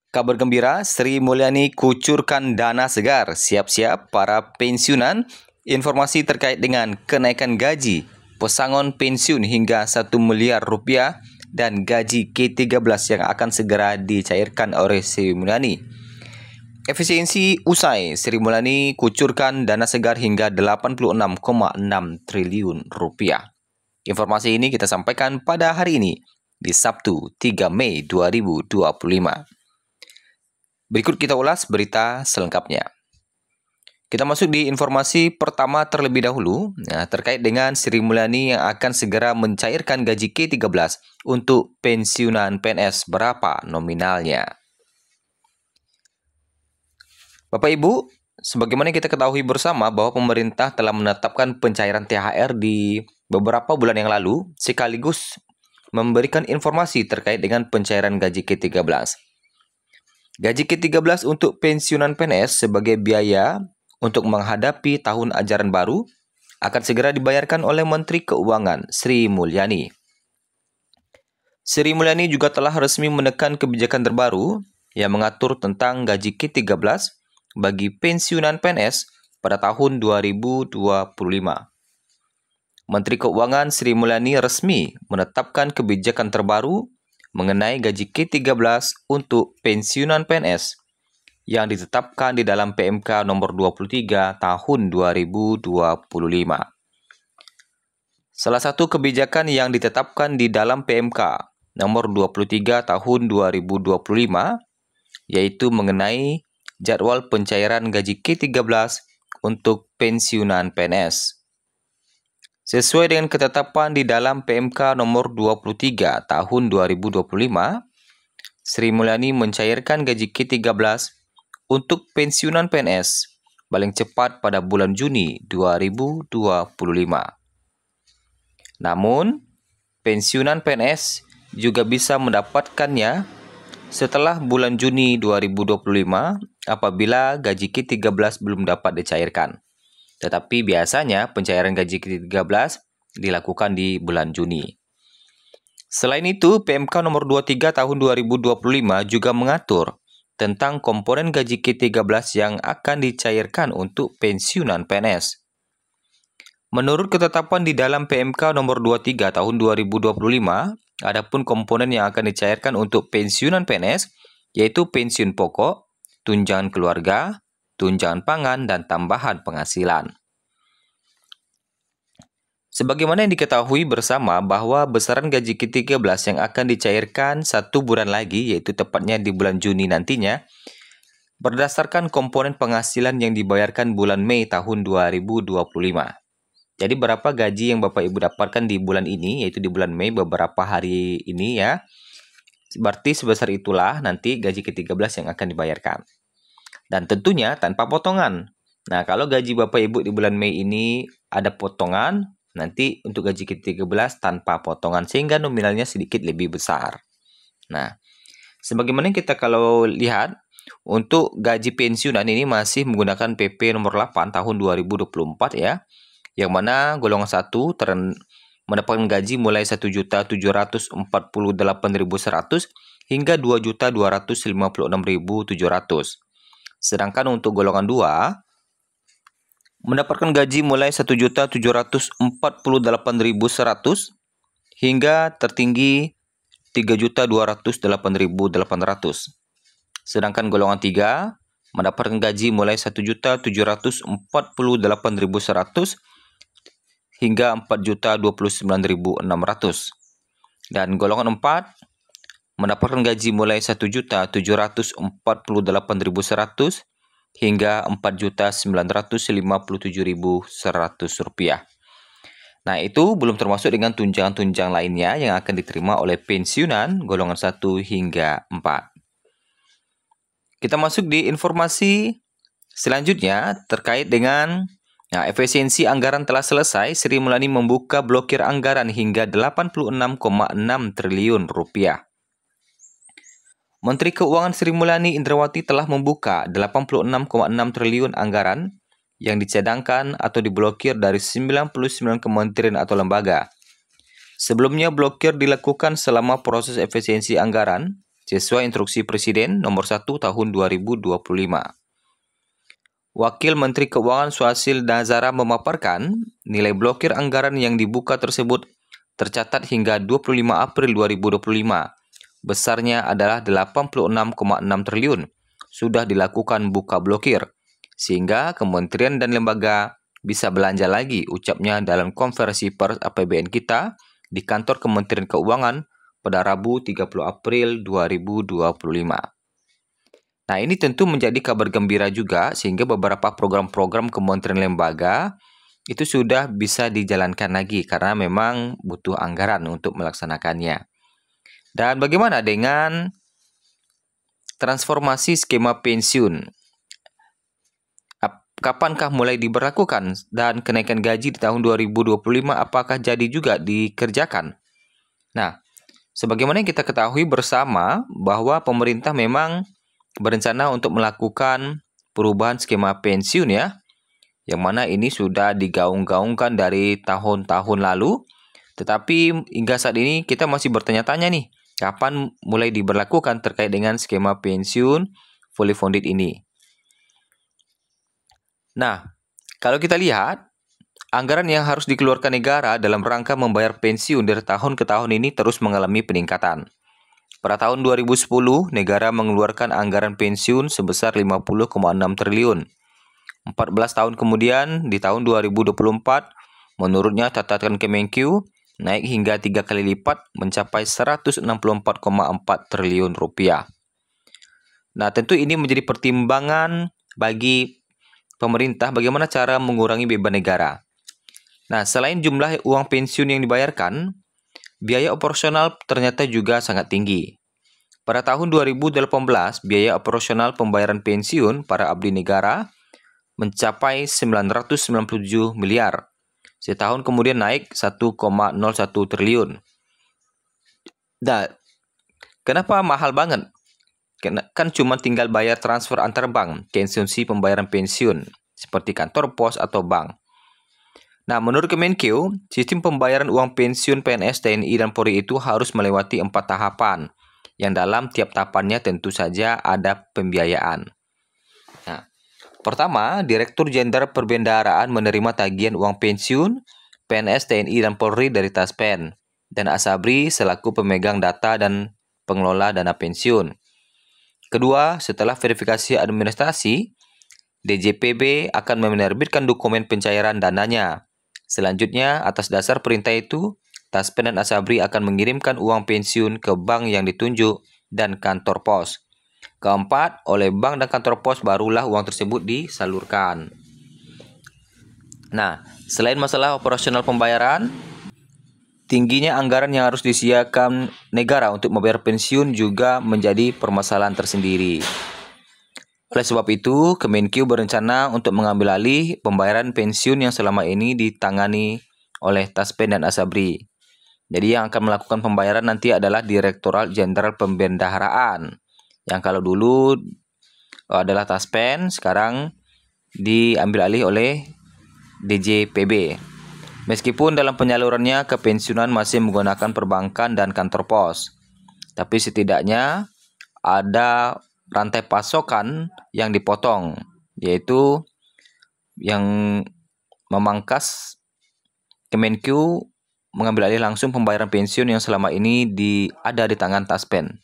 Kabar gembira, Sri Mulyani kucurkan dana segar. Siap-siap para pensiunan. Informasi terkait dengan kenaikan gaji, pesangon pensiun hingga 1 miliar rupiah dan gaji K13 yang akan segera dicairkan oleh Sri Mulyani. Efisiensi usai, Sri Mulyani kucurkan dana segar hingga 86,6 triliun rupiah. Informasi ini kita sampaikan pada hari ini, di Sabtu 3 Mei 2025. Berikut kita ulas berita selengkapnya. Kita masuk di informasi pertama terlebih dahulu, terkait dengan Sri Mulyani yang akan segera mencairkan gaji K13 untuk pensiunan PNS. Berapa nominalnya? Bapak Ibu, sebagaimana kita ketahui bersama bahwa pemerintah telah menetapkan pencairan THR di beberapa bulan yang lalu, sekaligus memberikan informasi terkait dengan pencairan gaji K13. Gaji K13 untuk pensiunan PNS sebagai biaya untuk menghadapi tahun ajaran baru akan segera dibayarkan oleh Menteri Keuangan Sri Mulyani. Sri Mulyani juga telah resmi menekan kebijakan terbaru yang mengatur tentang gaji K13 bagi pensiunan PNS pada tahun 2025. Menteri Keuangan Sri Mulyani resmi menetapkan kebijakan terbaru mengenai gaji K13 untuk pensiunan PNS yang ditetapkan di dalam PMK nomor 23 tahun 2025. Salah satu kebijakan yang ditetapkan di dalam PMK nomor 23 tahun 2025 yaitu mengenai jadwal pencairan gaji K13 untuk pensiunan PNS. Sesuai dengan ketetapan di dalam PMK nomor 23 tahun 2025, Sri Mulyani mencairkan gaji K13 untuk pensiunan PNS paling cepat pada bulan Juni 2025. Namun, pensiunan PNS juga bisa mendapatkannya setelah bulan Juni 2025 apabila gaji K13 belum dapat dicairkan. Tetapi biasanya pencairan gaji K13 dilakukan di bulan Juni. Selain itu, PMK nomor 23 tahun 2025 juga mengatur tentang komponen gaji K13 yang akan dicairkan untuk pensiunan PNS. Menurut ketetapan di dalam PMK nomor 23 tahun 2025, adapun komponen yang akan dicairkan untuk pensiunan PNS yaitu pensiun pokok, tunjangan keluarga, tunjangan pangan, dan tambahan penghasilan. Sebagaimana yang diketahui bersama bahwa besaran gaji K13 yang akan dicairkan 1 bulan lagi, yaitu tepatnya di bulan Juni nantinya, berdasarkan komponen penghasilan yang dibayarkan bulan Mei tahun 2025. Jadi berapa gaji yang Bapak Ibu dapatkan di bulan ini, yaitu di bulan Mei beberapa hari ini ya, berarti sebesar itulah nanti gaji K13 yang akan dibayarkan. Dan tentunya tanpa potongan. Nah, kalau gaji Bapak Ibu di bulan Mei ini ada potongan, nanti untuk gaji K13 tanpa potongan sehingga nominalnya sedikit lebih besar. Nah, sebagaimana kita kalau lihat untuk gaji pensiunan ini masih menggunakan PP nomor 8 tahun 2024 ya. Yang mana golongan 1 mendapatkan gaji mulai 1.748.100 hingga 2.256.700. Sedangkan untuk golongan 2 mendapatkan gaji mulai 1.748.100 hingga tertinggi 3.208.800. Sedangkan golongan 3 mendapatkan gaji mulai 1.748.100 hingga 4.029.600. Dan golongan 4 mendapatkan gaji mulai 1.748.100 hingga 4.957.100 rupiah. Nah, itu belum termasuk dengan tunjangan-tunjangan lainnya yang akan diterima oleh pensiunan golongan 1 hingga 4. Kita masuk di informasi selanjutnya terkait dengan efisiensi anggaran telah selesai. Sri Mulyani membuka blokir anggaran hingga 86,6 triliun rupiah. Menteri Keuangan Sri Mulyani Indrawati telah membuka 86,6 triliun anggaran yang dicadangkan atau diblokir dari 99 kementerian atau lembaga. Sebelumnya blokir dilakukan selama proses efisiensi anggaran sesuai instruksi Presiden nomor 1 tahun 2025. Wakil Menteri Keuangan Swasil Nazara memaparkan, nilai blokir anggaran yang dibuka tersebut tercatat hingga 25 April 2025. Besarnya adalah 86,6 triliun sudah dilakukan buka blokir, sehingga kementerian dan lembaga bisa belanja lagi, ucapnya dalam konferensi pers APBN kita di kantor Kementerian Keuangan pada Rabu 30 April 2025. Nah, ini tentu menjadi kabar gembira juga sehingga beberapa program-program kementerian lembaga itu sudah bisa dijalankan lagi karena memang butuh anggaran untuk melaksanakannya. Dan bagaimana dengan transformasi skema pensiun? Kapankah mulai diberlakukan dan kenaikan gaji di tahun 2025 apakah jadi juga dikerjakan? Nah, sebagaimana yang kita ketahui bersama bahwa pemerintah memang berencana untuk melakukan perubahan skema pensiun ya, yang mana ini sudah digaung-gaungkan dari tahun-tahun lalu, tetapi hingga saat ini kita masih bertanya-tanya nih, kapan mulai diberlakukan terkait dengan skema pensiun fully funded ini. Nah, kalau kita lihat, anggaran yang harus dikeluarkan negara dalam rangka membayar pensiun dari tahun ke tahun ini terus mengalami peningkatan. Pada tahun 2010, negara mengeluarkan anggaran pensiun sebesar 50,6 triliun. 14 tahun kemudian, di tahun 2024, menurutnya catatan Kemenkeu, naik hingga 3 kali lipat mencapai 164,4 triliun rupiah. Nah, tentu ini menjadi pertimbangan bagi pemerintah bagaimana cara mengurangi beban negara. Nah, selain jumlah uang pensiun yang dibayarkan, biaya operasional ternyata juga sangat tinggi. Pada tahun 2018, biaya operasional pembayaran pensiun para abdi negara mencapai 997 miliar. Setahun kemudian naik 1,01 triliun. Nah, kenapa mahal banget? Kan cuma tinggal bayar transfer antar bank ke institusi pembayaran pensiun seperti kantor pos atau bank. Nah, menurut Kemenkeu, sistem pembayaran uang pensiun PNS, TNI, dan Polri itu harus melewati 4 tahapan, yang dalam tiap tahapannya tentu saja ada pembiayaan. Nah, pertama, Direktur Jenderal Perbendaharaan menerima tagihan uang pensiun PNS, TNI, dan Polri dari Taspen, dan Asabri selaku pemegang data dan pengelola dana pensiun. Kedua, setelah verifikasi administrasi, DJPB akan menerbitkan dokumen pencairan dananya. Selanjutnya, atas dasar perintah itu, Taspen dan Asabri akan mengirimkan uang pensiun ke bank yang ditunjuk dan kantor pos. Keempat, oleh bank dan kantor pos barulah uang tersebut disalurkan. Nah, selain masalah operasional pembayaran, tingginya anggaran yang harus disiapkan negara untuk membayar pensiun juga menjadi permasalahan tersendiri. Oleh sebab itu, Kemenkeu berencana untuk mengambil alih pembayaran pensiun yang selama ini ditangani oleh Taspen dan Asabri. Jadi yang akan melakukan pembayaran nanti adalah Direktorat Jenderal Pembendaharaan. Yang kalau dulu adalah Taspen, sekarang diambil alih oleh DJPB. Meskipun dalam penyalurannya kepensiunan masih menggunakan perbankan dan kantor pos, tapi setidaknya ada rantai pasokan yang dipotong, yaitu yang memangkas Kemenkeu mengambil alih langsung pembayaran pensiun yang selama ini ada di tangan Taspen.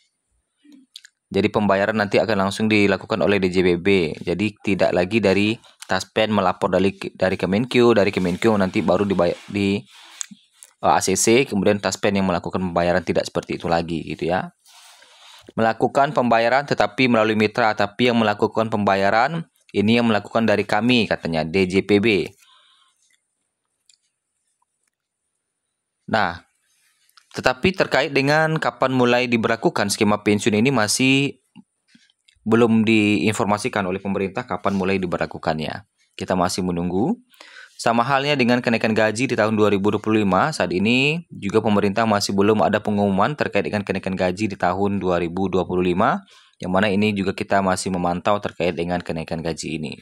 Jadi pembayaran nanti akan langsung dilakukan oleh DJPB. Jadi tidak lagi dari Taspen melapor dari Kemenkeu, dari Kemenkeu nanti baru dibayar di ACC, kemudian Taspen yang melakukan pembayaran, tidak seperti itu lagi gitu ya. Melakukan pembayaran tetapi melalui mitra, tapi yang melakukan pembayaran ini yang melakukan dari kami, katanya DJPB. Nah, tetapi terkait dengan kapan mulai diberlakukan skema pensiun ini masih belum diinformasikan oleh pemerintah kapan mulai diberlakukannya. Kita masih menunggu. Sama halnya dengan kenaikan gaji di tahun 2025, saat ini juga pemerintah masih belum ada pengumuman terkait dengan kenaikan gaji di tahun 2025, yang mana ini juga kita masih memantau terkait dengan kenaikan gaji ini.